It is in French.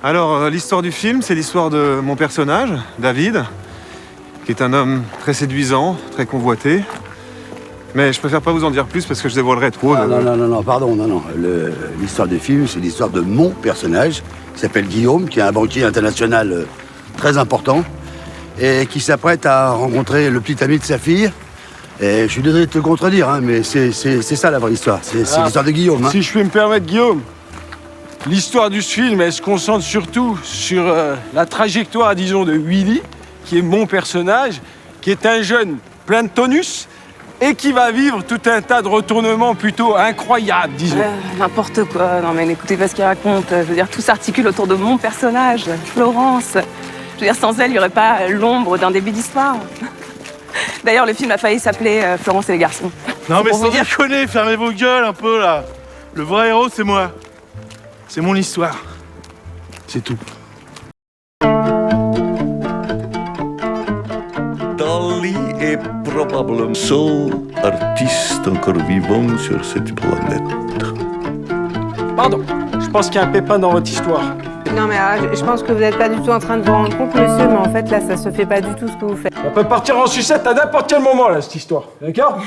Alors, l'histoire du film, c'est l'histoire de mon personnage, David, qui est un homme très séduisant, très convoité. Mais je préfère pas vous en dire plus parce que je dévoilerais trop. Non, pardon. L'histoire du film, c'est l'histoire de mon personnage, qui s'appelle Guillaume, qui est un banquier international très important, et qui s'apprête à rencontrer le petit ami de sa fille. Et je suis désolé de te contredire, hein, mais c'est ça la vraie histoire. C'est l'histoire de Guillaume. Hein. Si je puis me permettre, Guillaume, l'histoire du film, elle se concentre surtout sur la trajectoire, disons, de Willy, qui est mon personnage, qui est un jeune plein de tonus et qui va vivre tout un tas de retournements plutôt incroyables, disons. N'importe quoi. Non, mais n'écoutez pas ce qu'il raconte. Je veux dire, tout s'articule autour de mon personnage, Florence. Je veux dire, sans elle, il n'y aurait pas l'ombre d'un début d'histoire. D'ailleurs, le film a failli s'appeler Florence et les garçons. Non, mais sans déconner, fermez vos gueules un peu, là. Le vrai héros, c'est moi. C'est mon histoire. C'est tout. Dali est probablement le seul artiste encore vivant sur cette planète. Pardon, je pense qu'il y a un pépin dans votre histoire. Non mais je pense que vous n'êtes pas du tout en train de vous rendre compte, monsieur, mais en fait là, ça se fait pas du tout ce que vous faites. On peut partir en sucette à n'importe quel moment, là, cette histoire. D'accord ?